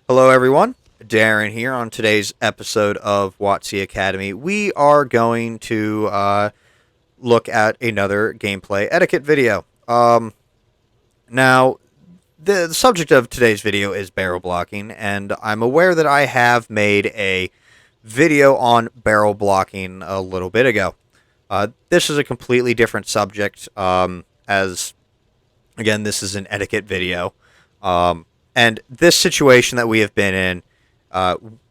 Hello, everyone. Darren here on today's episode of WotC Academy. We are going to look at another gameplay etiquette video. Now, the subject of today's video is barrel blocking, and I'm aware that I have made a video on barrel blocking a little bit ago. This is a completely different subject, as, again, this is an etiquette video. And this situation that we have been in,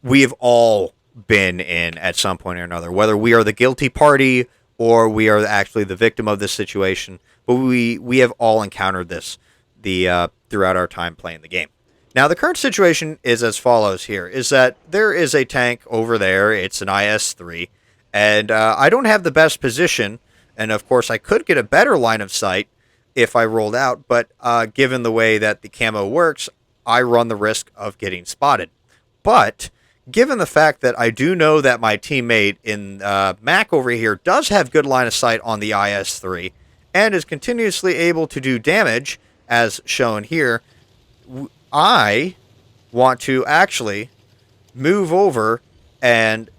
we have all been in at some point or another, whether we are the guilty party or we are actually the victim of this situation. But we have all encountered this throughout our time playing the game. Now, the current situation is as follows here, is that there is a tank over there. It's an IS-3, and I don't have the best position, and of course I could get a better line of sight if I rolled out, but given the way that the camo works, I run the risk of getting spotted. But given the fact that I do know that my teammate in Mac over here does have good line of sight on the IS-3 and is continuously able to do damage, as shown here, I want to actually move over and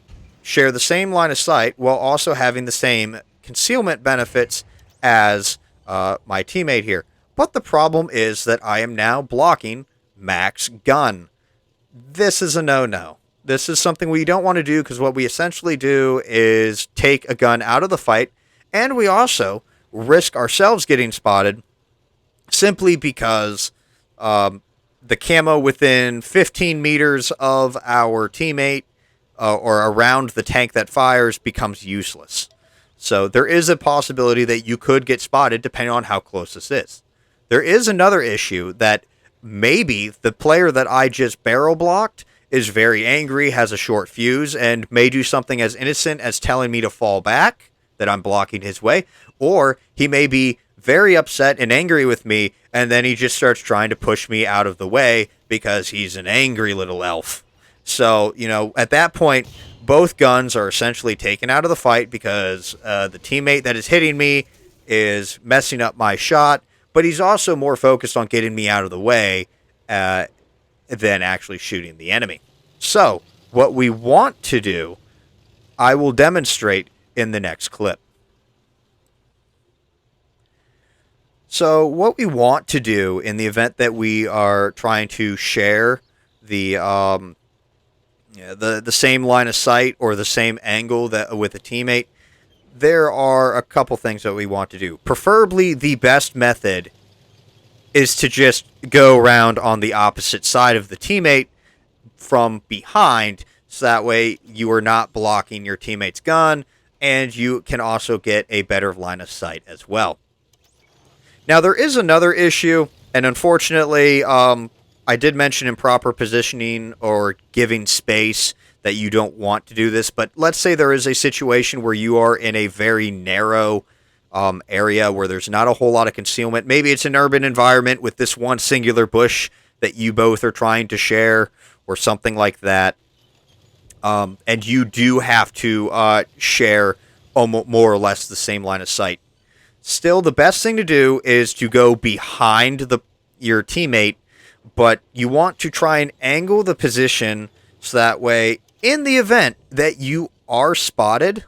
share the same line of sight while also having the same concealment benefits as my teammate here. But the problem is that I am now blocking Mac's gun. This is a no-no. This is something we don't want to do, because what we essentially do is take a gun out of the fight, and we also risk ourselves getting spotted simply because the camo within 15 meters of our teammate or around the tank that fires becomes useless. So there is a possibility that you could get spotted depending on how close this is. There is another issue that maybe the player that I just barrel blocked is very angry, has a short fuse, and may do something as innocent as telling me to fall back, that I'm blocking his way, or he may be very upset and angry with me, and then he just starts trying to push me out of the way because he's an angry little elf. So, at that point, both guns are essentially taken out of the fight because the teammate that is hitting me is messing up my shot, but he's also more focused on getting me out of the way than actually shooting the enemy. So, what we want to do, I will demonstrate in the next clip. So, what we want to do in the event that we are trying to share the same line of sight or the same angle that with a teammate, there are a couple things that we want to do. Preferably, the best method is to just go around on the opposite side of the teammate from behind, so that way you are not blocking your teammate's gun, and you can also get a better line of sight as well. Now, there is another issue, and unfortunately, I did mention improper positioning or giving space, that you don't want to do this, but let's say there is a situation where you are in a very narrow area where there's not a whole lot of concealment. Maybe it's an urban environment with this one singular bush that you both are trying to share or something like that, and you do have to share more or less the same line of sight. Still, the best thing to do is to go behind your teammate, but you want to try and angle the position so that way, in the event that you are spotted,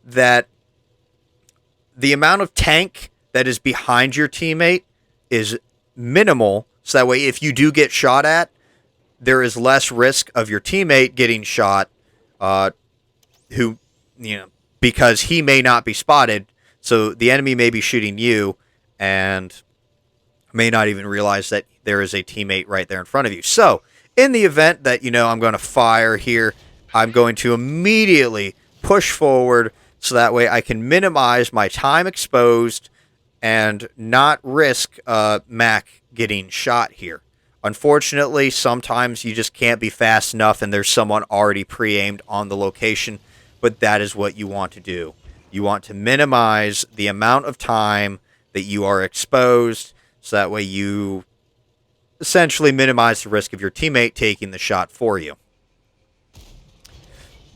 that the amount of tank that is behind your teammate is minimal, so that way if you do get shot at, there is less risk of your teammate getting shot, because he may not be spotted, so the enemy may be shooting you and may not even realize that there is a teammate right there in front of you. So, in the event that, I'm going to fire here, I'm going to immediately push forward so that way I can minimize my time exposed and not risk Mac getting shot here. Unfortunately, sometimes you just can't be fast enough and there's someone already pre-aimed on the location, but that is what you want to do. You want to minimize the amount of time that you are exposed, so that way you essentially minimize the risk of your teammate taking the shot for you.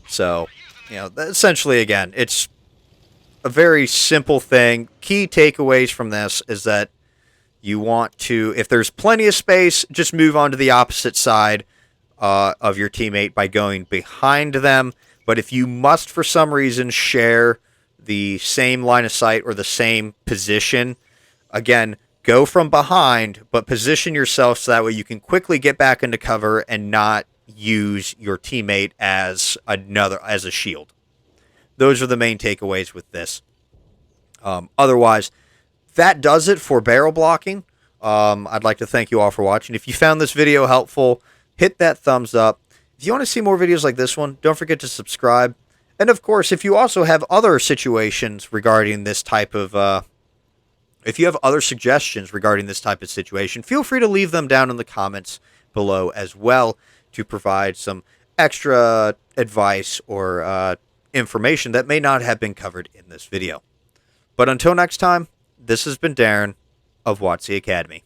So, essentially, again, it's a very simple thing. Key takeaways from this is that you want to, if there's plenty of space, just move on to the opposite side. of your teammate by going behind them. But if you must, for some reason, share the same line of sight or the same position, again, go from behind, but position yourself so that way you can quickly get back into cover and not use your teammate as a shield. Those are the main takeaways with this. Otherwise, that does it for barrel blocking. I'd like to thank you all for watching. If you found this video helpful, hit that thumbs up. If you want to see more videos like this one, don't forget to subscribe. And of course, if you also have other situations regarding this type of, if you have other suggestions regarding this type of situation, feel free to leave them down in the comments below as well to provide some extra advice or information that may not have been covered in this video. But until next time, this has been Darren of WotC Academy.